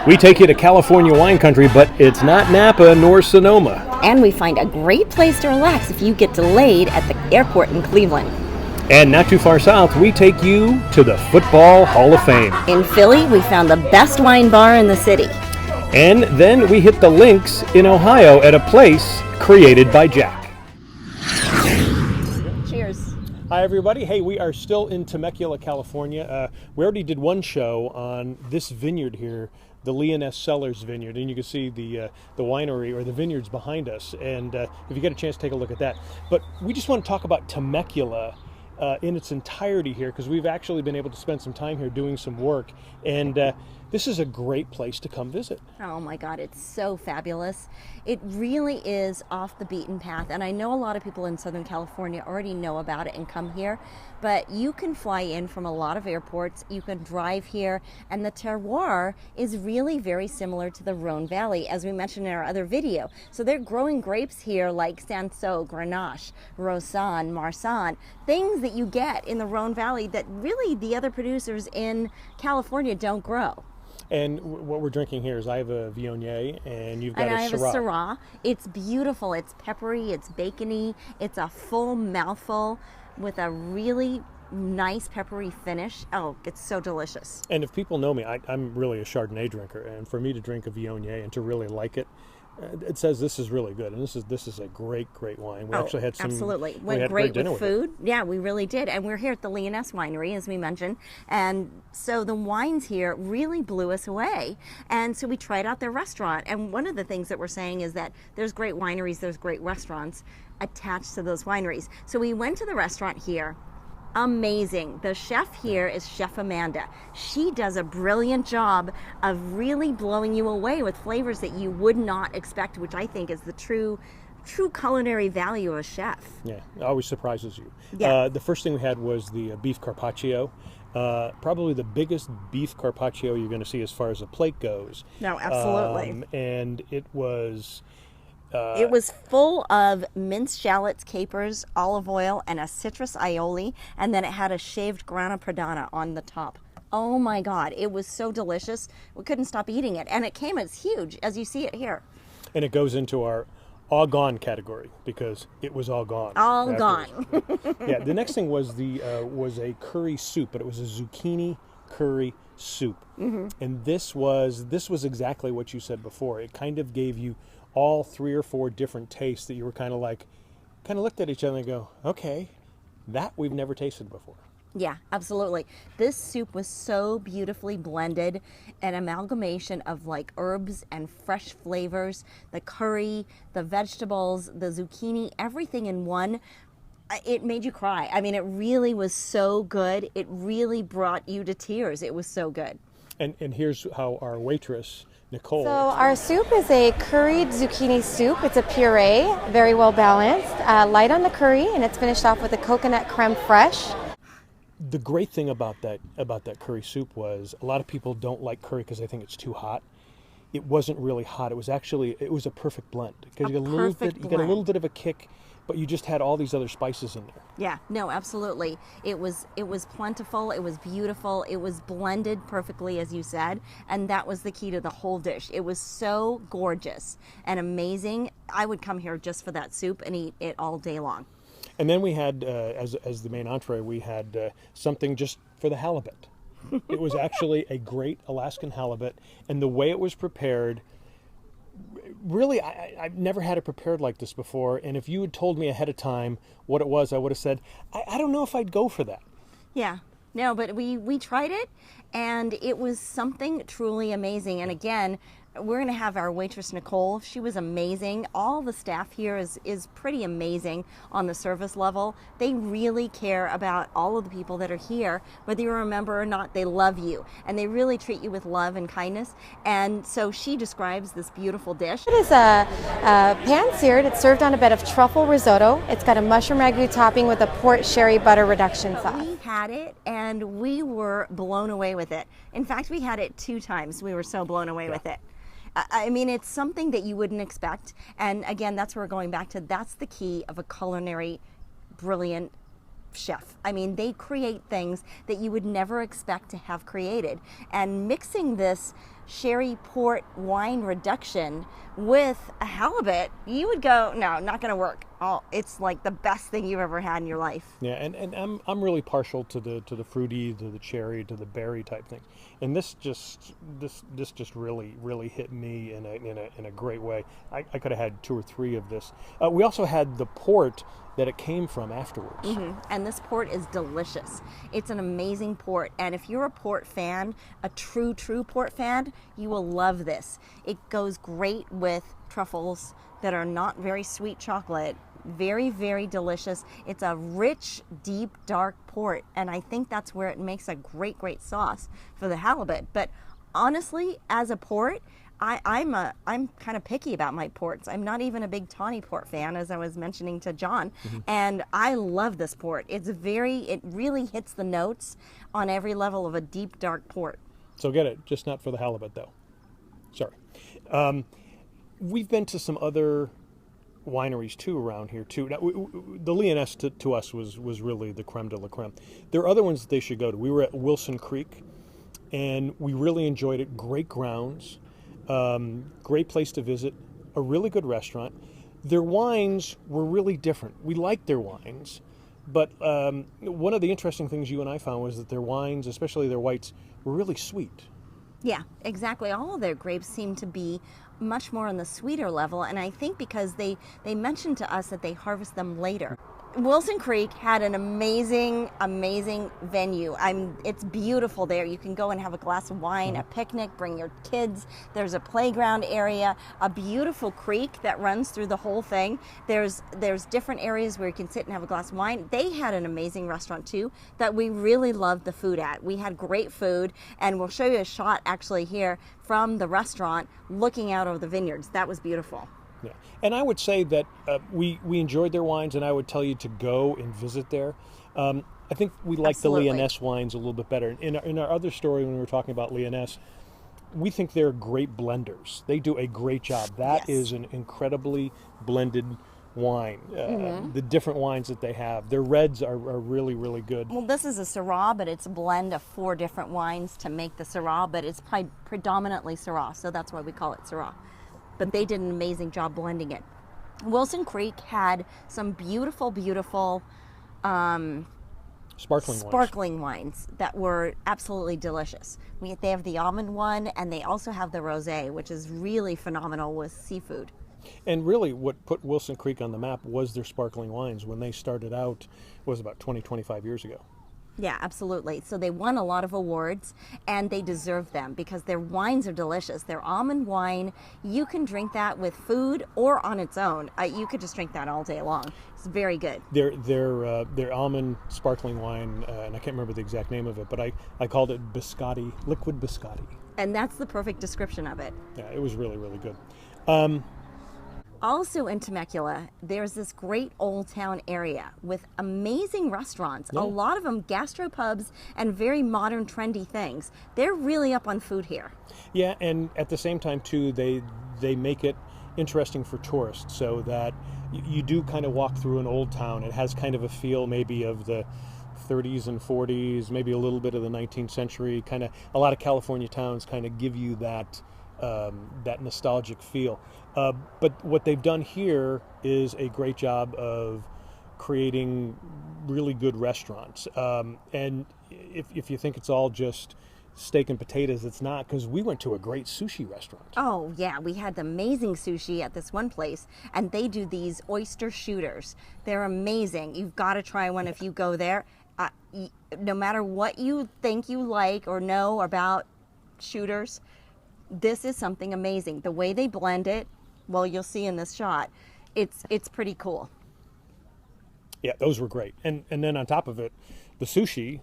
We take you to California wine country, but it's not Napa nor Sonoma. And we find a great place to relax if you get delayed at the airport in Cleveland. And not too far south, we take you to the Football Hall of Fame. In Philly, we found the best wine bar in the city. And then we hit the links in Ohio at a place created by Jack. Cheers. Hi, everybody. Hey, we are still in Temecula, California. We already did one show on this vineyard here, the Leoness Cellars Vineyard, and you can see the winery or the vineyards behind us. And if you get a chance, take a look at that. But we just want to talk about Temecula in its entirety here, because we've actually been able to spend some time here doing some work, and this is a great place to come visit. Oh my God, it's so fabulous. It really is off the beaten path, and I know a lot of people in Southern California already know about it and come here, but you can fly in from a lot of airports, you can drive here, and the terroir is really very similar to the Rhone Valley, as we mentioned in our other video. So they're growing grapes here like Cinsault, Grenache, Roussanne, Marsanne, things that you get in the Rhone Valley that really the other producers in California don't grow. And what we're drinking here is I have a Viognier, and you've got and a I have Syrah. a Syrah. It's beautiful. It's peppery. It's bacony. It's a full mouthful with a really nice peppery finish. Oh, it's so delicious. And if people know me, I'm really a Chardonnay drinker, and for me to drink a Viognier and to really like it, it says this is really good, and this is a great wine. We actually had some absolutely we had great dinner with food. Yeah, we really did, and we're here at the Leoness Winery, as we mentioned, and so the wines here really blew us away. And so we tried out their restaurant, and one of the things that we're saying is that there's great wineries, there's great restaurants attached to those wineries. So we went to the restaurant here. Amazing. The chef here is Chef Amanda. She does a brilliant job of really blowing you away with flavors that you would not expect, which I think is the true culinary value of a chef. Yeah, it always surprises you. Yeah. The first thing we had was the beef carpaccio. Probably the biggest beef carpaccio you're going to see as far as a plate goes. No, absolutely. And it was full of minced shallots, capers, olive oil, and a citrus aioli, and then it had a shaved grana padano on the top. Oh my God, it was so delicious. We couldn't stop eating it, and it came as huge as you see it here. And it goes into our all gone category because it was all gone. All gone. Yeah, the next thing was was a curry soup, but it was a zucchini curry soup. Mm-hmm. And this was exactly what you said before. It kind of gave you all 3 or 4 different tastes that you were kind of looked at each other and go, okay, that we've never tasted before. Yeah, absolutely. This soup was so beautifully blended, an amalgamation of like herbs and fresh flavors, the curry, the vegetables, the zucchini, everything in one. It made you cry. I mean, it really was so good. It really brought you to tears. It was so good. And here's how our waitress, Nicole. So our soup is a curried zucchini soup. It's a puree, very well balanced, light on the curry, and it's finished off with a coconut creme fraiche. The great thing about that curry soup was a lot of people don't like curry because they think it's too hot. It wasn't really hot. It was a perfect blend because you get a little bit of a kick, but you just had all these other spices in there. Yeah, no, absolutely. It was plentiful, it was beautiful, it was blended perfectly, as you said, and that was the key to the whole dish. It was so gorgeous and amazing. I would come here just for that soup and eat it all day long. And then we had, as the main entree, we had something just for the halibut. It was actually a great Alaskan halibut, and the way it was prepared, really, I've never had it prepared like this before, and if you had told me ahead of time what it was, I would have said, I don't know if I'd go for that. Yeah, no, but we tried it, and it was something truly amazing. And again, we're going to have our waitress, Nicole. She was amazing. All the staff here is pretty amazing on the service level. They really care about all of the people that are here. Whether you're a member or not, they love you. And they really treat you with love and kindness. And so she describes this beautiful dish. It is a pan-seared. It's served on a bed of truffle risotto. It's got a mushroom ragu topping with a port sherry butter reduction sauce. We had it, and we were blown away with it. In fact, we had it 2 times. We were so blown away with it. I mean, it's something that you wouldn't expect. And again, that's where we're going back to. That's the key of a culinary brilliant chef. I mean, they create things that you would never expect to have created. And mixing this sherry port wine reduction with a halibut, you would go, no, not going to work. Oh, it's like the best thing you've ever had in your life. Yeah, and I'm really partial to the fruity, to the cherry, to the berry type thing, and this just really hit me in a great way. I could have had 2 or 3 of this. We also had the port that it came from afterwards. And this port is delicious. It's an amazing port, and if you're a port fan, a true port fan, you will love this. It goes great with truffles that are not very sweet chocolate. Very, very delicious. It's a rich, deep, dark port, and I think that's where it makes a great sauce for the halibut. But honestly, as a port, I'm kind of picky about my ports. I'm not even a big tawny port fan, as I was mentioning to John, and I love this port. It really hits the notes on every level of a deep, dark port. So get it, just not for the halibut though. Sorry. We've been to some other wineries too around here too. Now, the Leoness to us was really the creme de la creme. There are other ones that they should go to. We were at Wilson Creek, and we really enjoyed it. Great grounds, great place to visit, a really good restaurant. Their wines were really different. We liked their wines, but one of the interesting things you and I found was that their wines, especially their whites, were really sweet. Yeah, exactly. All of their grapes seem to be much more on the sweeter level, and I think because they mentioned to us that they harvest them later. Wilson Creek had an amazing venue. It's beautiful there. You can go and have a glass of wine, a picnic, bring your kids. There's a playground area, a beautiful creek that runs through the whole thing. There's different areas where you can sit and have a glass of wine. They had an amazing restaurant too that we really loved the food at. We had great food, and we'll show you a shot actually here from the restaurant looking out over the vineyards. That was beautiful. Yeah, and I would say that we enjoyed their wines, and I would tell you to go and visit there. I think we like the Leoness wines a little bit better. In our other story, when we were talking about Leoness, we think they're great blenders. They do a great job. That is an incredibly blended wine. The different wines that they have. Their reds are really good. Well, this is a Syrah, but it's a blend of 4 different wines to make the Syrah, but it's predominantly Syrah, so that's why we call it Syrah. But they did an amazing job blending it. Wilson Creek had some beautiful sparkling wines that were absolutely delicious. They have the almond one, and they also have the rosé, which is really phenomenal with seafood. And really what put Wilson Creek on the map was their sparkling wines. When they started out, was about 25 years ago. Yeah, absolutely. So they won a lot of awards, and they deserve them because their wines are delicious. Their almond wine, you can drink that with food or on its own. You could just drink that all day long. It's very good. Their almond sparkling wine, and I can't remember the exact name of it, but I called it biscotti, liquid biscotti. And that's the perfect description of it. Yeah, it was really good. Also in Temecula, there's this great Old Town area with amazing restaurants. Yeah. A lot of them gastropubs and very modern, trendy things. They're really up on food here. Yeah, and at the same time too, they make it interesting for tourists, so that you do kind of walk through an old town. It has kind of a feel maybe of the 30s and 40s, maybe a little bit of the 19th century. Kind of a lot of California towns kind of give you that nostalgic feel. But what they've done here is a great job of creating really good restaurants. And if you think it's all just steak and potatoes, it's not, because we went to a great sushi restaurant. Oh yeah, we had amazing sushi at this one place, and they do these oyster shooters. They're amazing. You've got to try one if you go there. No matter what you think you like or know about shooters, this is something amazing. The way they blend it, well, you'll see in this shot, it's pretty cool. Yeah, those were great. And then on top of it, the sushi,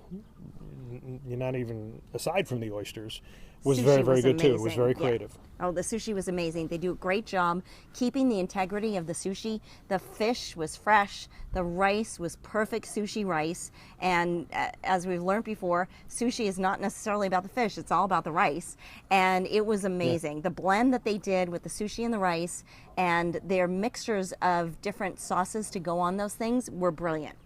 you're not even, aside from the oysters, was very good too. It was very creative. Yeah. Oh, the sushi was amazing. They do a great job keeping the integrity of the sushi. The fish was fresh. The rice was perfect sushi rice. And as we've learned before, sushi is not necessarily about the fish. It's all about the rice. And it was amazing. Yeah. The blend that they did with the sushi and the rice and their mixtures of different sauces to go on those things were brilliant.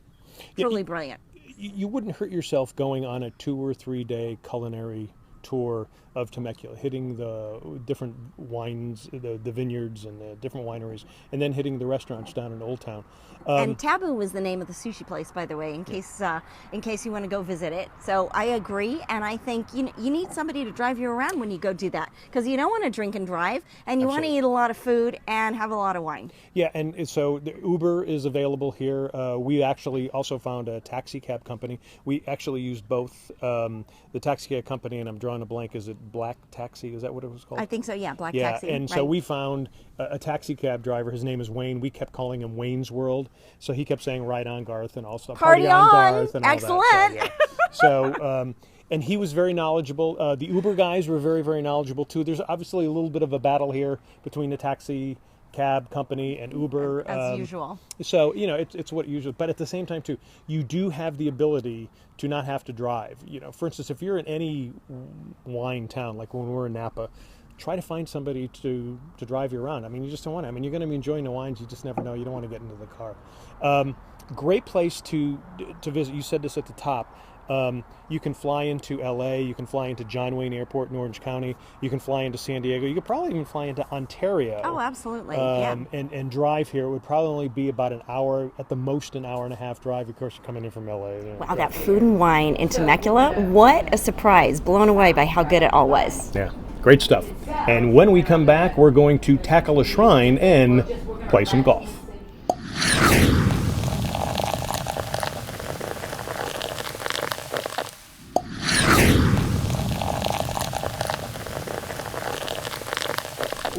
Truly brilliant. You wouldn't hurt yourself going on a 2 or 3 day culinary tour of Temecula, hitting the different wines, the vineyards and the different wineries, and then hitting the restaurants down in Old Town. And Taboo was the name of the sushi place, by the way, in case you want to go visit it. So I agree, and I think you need somebody to drive you around when you go do that, because you don't want to drink and drive, and you want to eat a lot of food and have a lot of wine. Yeah, and so the Uber is available here. We actually also found a taxi cab company. We actually used both the taxi cab company, and I'm drawing a blank. Is it Black Taxi? Is that what it was called? I think so, yeah, Black yeah, Taxi. And so we found a taxi cab driver. His name is Wayne. We kept calling him Wayne's World. So he kept saying, "Right on, Garth," and also Party on, Garth, and excellent. All that. So and he was very knowledgeable. The Uber guys were very, very knowledgeable too. There's obviously a little bit of a battle here between the taxi cab company and Uber. As usual. So, it's what usual. But at the same time too, you do have the ability to not have to drive. For instance, if you're in any wine town, like when we're in Napa, try to find somebody to drive you around. I mean, you just don't want to. I mean, you're going to be enjoying the wines. You just never know. You don't want to get into the car. Great place to visit. You said this at the top. You can fly into LA. You can fly into John Wayne Airport in Orange County. You can fly into San Diego. You could probably even fly into Ontario. Oh, absolutely. And drive here. It would probably only be about an hour, at the most an hour and a half drive. Of course, you're coming in from LA. Wow, that food and wine in Temecula. What a surprise. Blown away by how good it all was. Yeah. Great stuff. And when we come back, we're going to tackle a shrine and play some golf.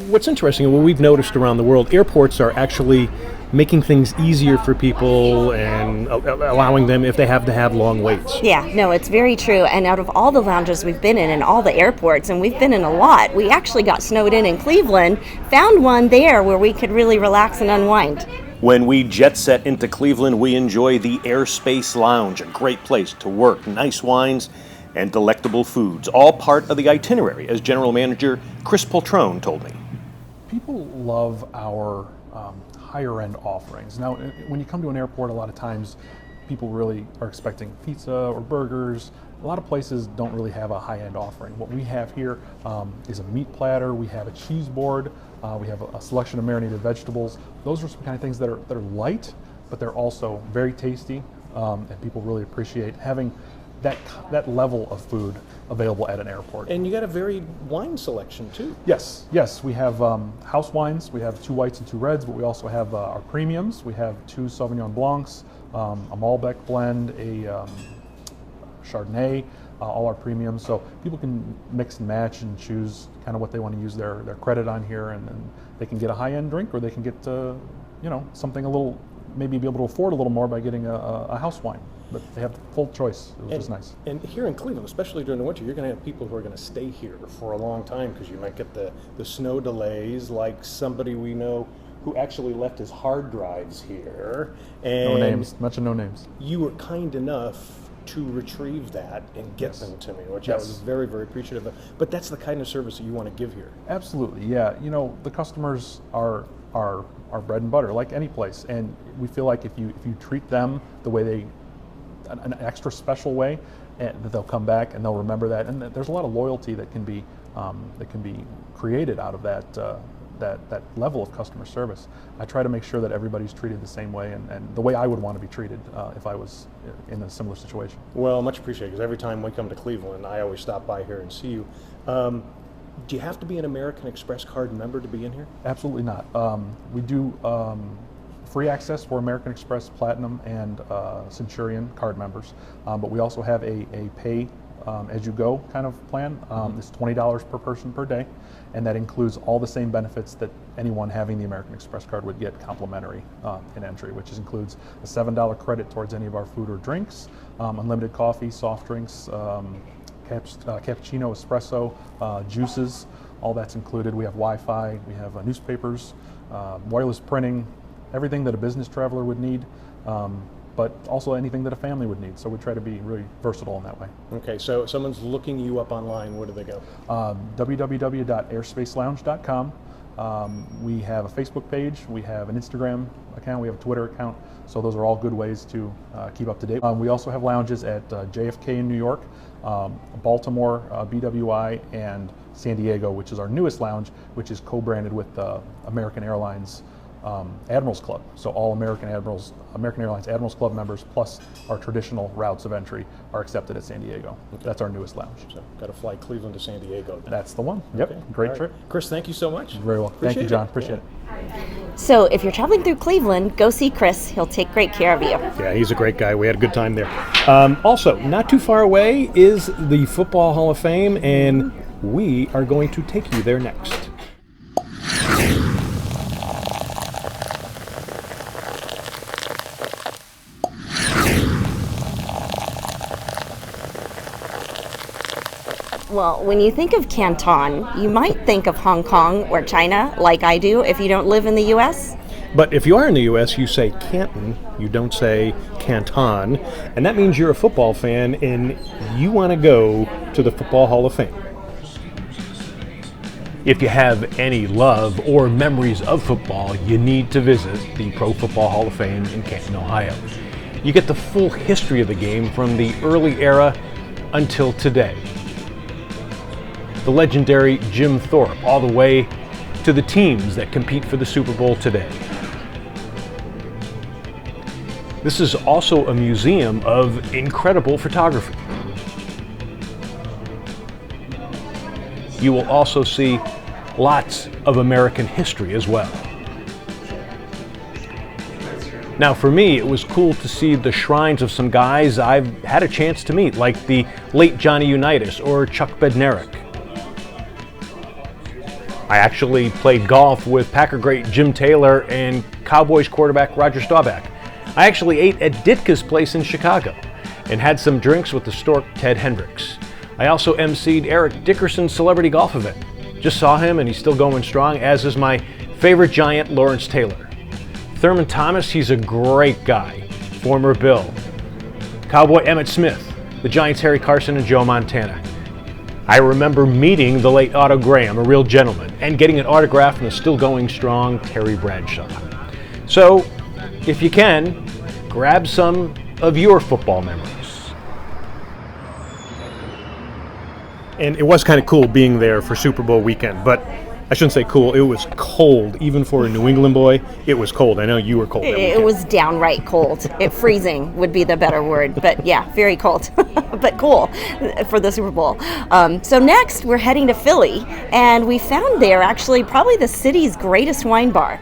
What's interesting, and what we've noticed around the world, airports are actually making things easier for people and allowing them, if they have to have long waits. Yeah, no, it's very true. And out of all the lounges we've been in all the airports, and we've been in a lot, we actually got snowed in Cleveland, found one there where we could really relax and unwind. When we jet set into Cleveland, we enjoy the Airspace Lounge, a great place to work, nice wines, and delectable foods, all part of the itinerary, as General Manager Chris Poltrone told me. People love our higher end offerings. Now, when you come to an airport, a lot of times people really are expecting pizza or burgers. A lot of places don't really have a high end offering. What we have here is a meat platter, we have a cheese board, we have a selection of marinated vegetables. Those are some kind of things that are light, but they're also very tasty, and people really appreciate having that level of food available at an airport. And you got a varied wine selection too. Yes, we have house wines. We have 2 whites and 2 reds, but we also have our premiums. We have 2 Sauvignon Blancs, a Malbec blend, a Chardonnay, all our premiums. So people can mix and match and choose kind of what they want to use their credit on here, and then they can get a high-end drink, or they can get something a little, maybe be able to afford a little more by getting a house wine. But they have full choice, which is nice. And here in Cleveland, especially during the winter, you're going to have people who are going to stay here for a long time, because you might get the snow delays, like somebody we know who actually left his hard drives here. And no names, mention no names. You were kind enough to retrieve that and get them to me, which I was very, very appreciative of. But that's the kind of service that you want to give here. Absolutely, yeah. The customers are bread and butter, like any place, and we feel like if you treat them the way an extra special way, that they'll come back and they'll remember that. And there's a lot of loyalty that can be created out of that level of customer service. I try to make sure that everybody's treated the same way and the way I would want to be treated if I was in a similar situation. Well, much appreciated, because every time we come to Cleveland, I always stop by here and see you. Do you have to be an American Express card member to be in here? Absolutely not. We do free access for American Express Platinum and Centurion card members, but we also have a pay as you go kind of plan. It's $20 per person per day, and that includes all the same benefits that anyone having the American Express card would get complimentary in entry, which includes a $7 credit towards any of our food or drinks, unlimited coffee, soft drinks, cappuccino, espresso, juices, all that's included. We have Wi-Fi, we have newspapers, wireless printing, everything that a business traveler would need, but also anything that a family would need. So we try to be really versatile in that way. Okay, so if someone's looking you up online, where do they go? www.airspacelounge.com. We have a Facebook page, we have an Instagram account, we have a Twitter account, so those are all good ways to keep up to date. We also have lounges at JFK in New York, Baltimore, BWI, and San Diego, which is our newest lounge, which is co-branded with American Airlines Admirals Club. So all American Airlines Admirals Club members, plus our traditional routes of entry, are accepted at San Diego. Okay. That's our newest lounge. So got to fly Cleveland to San Diego then. That's the one. Yep, Okay. Great All right. trip. Chris, thank you so much. You're very well. Thank you, John. Appreciate it. So if you're traveling through Cleveland, go see Chris. He'll take great care of you. Yeah, he's a great guy. We had a good time there. Also, not too far away is the Football Hall of Fame, and we are going to take you there next. Well, when you think of Canton, you might think of Hong Kong or China, like I do, if you don't live in the U.S. But if you are in the U.S., you say Canton, you don't say Canton, and that means you're a football fan and you want to go to the Football Hall of Fame. If you have any love or memories of football, you need to visit the Pro Football Hall of Fame in Canton, Ohio. You get the full history of the game from the early era until today. The legendary Jim Thorpe, all the way to the teams that compete for the Super Bowl today. This is also a museum of incredible photography. You will also see lots of American history as well. Now for me, it was cool to see the shrines of some guys I've had a chance to meet, like the late Johnny Unitas or Chuck Bednarik. I actually played golf with Packer great Jim Taylor and Cowboys quarterback Roger Staubach. I actually ate at Ditka's place in Chicago and had some drinks with the Stork Ted Hendricks. I also emceed Eric Dickerson's celebrity golf event. Just saw him and he's still going strong, as is my favorite Giant, Lawrence Taylor. Thurman Thomas, he's a great guy. Former Bill. Cowboy Emmitt Smith, the Giants' Harry Carson and Joe Montana. I remember meeting the late Otto Graham, a real gentleman, and getting an autograph from the still going strong Terry Bradshaw. So, if you can, grab some of your football memories. And it was kind of cool being there for Super Bowl weekend, but I shouldn't say cool, it was cold. Even for a New England boy, it was cold. I know you were cold that weekend. It was downright cold. Freezing would be the better word, but yeah, very cold, but cool for the Super Bowl. So next, we're heading to Philly, and we found there actually probably the city's greatest wine bar.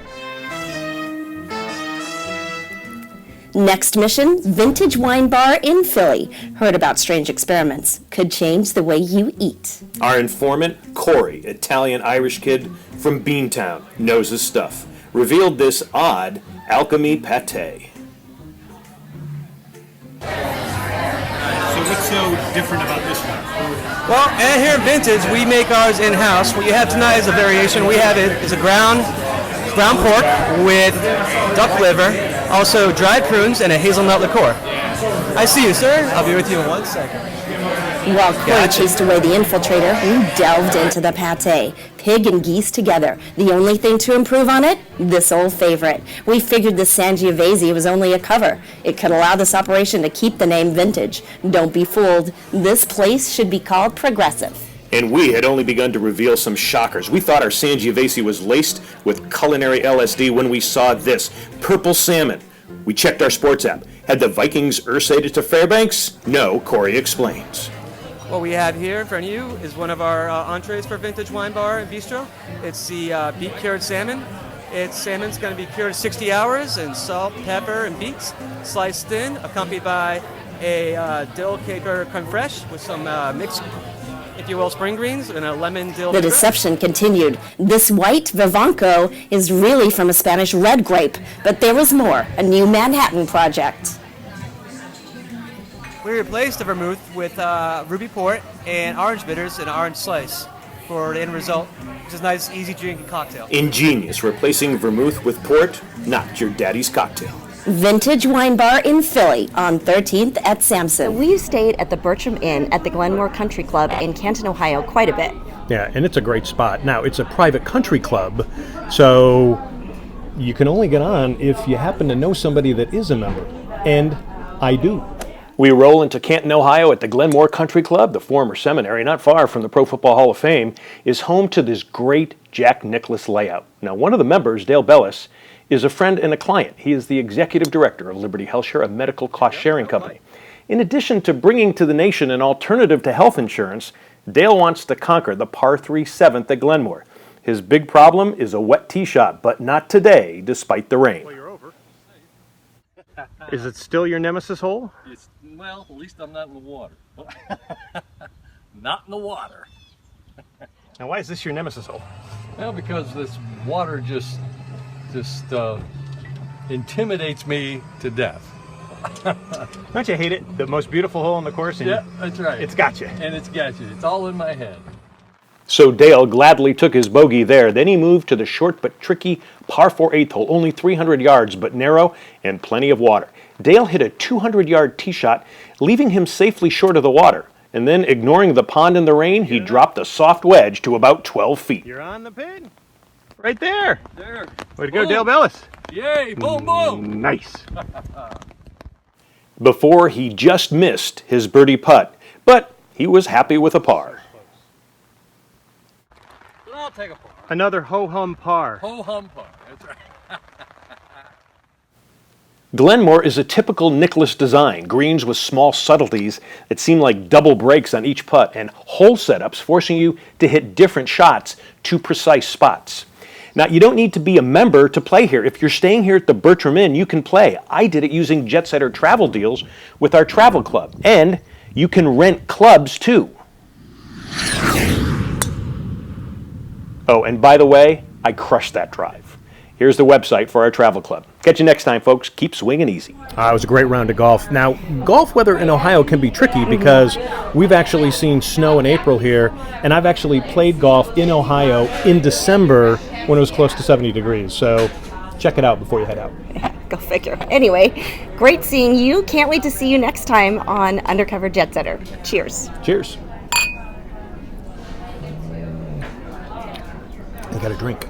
Next mission, Vintage Wine Bar in Philly. Heard about strange experiments. Could change the way you eat. Our informant, Corey, Italian-Irish kid from Beantown, knows his stuff, revealed this odd alchemy pate. So what's so different about this one? Well, and here at Vintage, we make ours in-house. What you have tonight is a variation. We have it is a ground pork with duck liver, also dried prunes, and a hazelnut liqueur. I see you, sir. I'll be with you in 1 second. While Corey chased away the infiltrator, we delved into the pate. Pig and geese together. The only thing to improve on it? This old favorite. We figured the Sangiovese was only a cover. It could allow this operation to keep the name Vintage. Don't be fooled. This place should be called Progressive. And we had only begun to reveal some shockers. We thought our Sangiovese was laced with culinary LSD when we saw this purple salmon. We checked our sports app. Had the Vikings ursated to Fairbanks? No, Corey explains. What we have here in front of you is one of our entrees for Vintage Wine Bar and Bistro. It's the beet cured salmon. Salmon's going to be cured 60 hours in salt, pepper, and beets, sliced thin, accompanied by a dill caper creme fraiche with some mixed, if you will, spring greens and a lemon dill. The deception continued. This white Vivanco is really from a Spanish red grape, but there was more, a new Manhattan project. We replaced the vermouth with ruby port and orange bitters and orange slice for the end result, which is a nice, easy drinking cocktail. Ingenious, replacing vermouth with port, not your daddy's cocktail. Vintage Wine Bar in Philly on 13th at Sampson. We stayed at the Bertram Inn at the Glenmoor Country Club in Canton, Ohio quite a bit. Yeah, and it's a great spot. Now, it's a private country club, so you can only get on if you happen to know somebody that is a member. And I do. We roll into Canton, Ohio at the Glenmoor Country Club. The former seminary, not far from the Pro Football Hall of Fame, is home to this great Jack Nicklaus layout. Now, one of the members, Dale Bellis, is a friend and a client. He is the executive director of Liberty HealthShare, a medical cost-sharing company. In addition to bringing to the nation an alternative to health insurance, Dale wants to conquer the par 3 7th at Glenmoor. His big problem is a wet tee shot, but not today, despite the rain. Is it still your nemesis hole? Well, at least I'm not in the water. Not in the water. Now, why is this your nemesis hole? Well, because this water just intimidates me to death. Don't you hate it? The most beautiful hole on the course? And Yeah, that's right. It's got you. And it's got you. It's all in my head. So Dale gladly took his bogey there. Then he moved to the short but tricky par 4 8th hole, only 300 yards, but narrow and plenty of water. Dale hit a 200-yard tee shot, leaving him safely short of the water. And then, ignoring the pond and the rain, he dropped a soft wedge to about 12 feet. You're on the pin. Right there. There. Way to go, Dale Bellis. Yay, boom, boom. Nice. Before he just missed his birdie putt, but he was happy with a par. I'll take a par. Another ho-hum par. Ho-hum par. That's right. Glenmoor is a typical Nicklaus design, greens with small subtleties that seem like double breaks on each putt, and hole setups forcing you to hit different shots to precise spots. Now, you don't need to be a member to play here. If you're staying here at the Bertram Inn, you can play. I did it using Jetset travel deals with our travel club, and you can rent clubs too. Oh, and by the way, I crushed that drive. Here's the website for our travel club. Catch you next time, folks. Keep swinging easy. It was a great round of golf. Now, golf weather in Ohio can be tricky because we've actually seen snow in April here, and I've actually played golf in Ohio in December when it was close to 70 degrees. So check it out before you head out. Go figure. Anyway, great seeing you. Can't wait to see you next time on Undercover Jet Setter. Cheers. Cheers. I got a drink.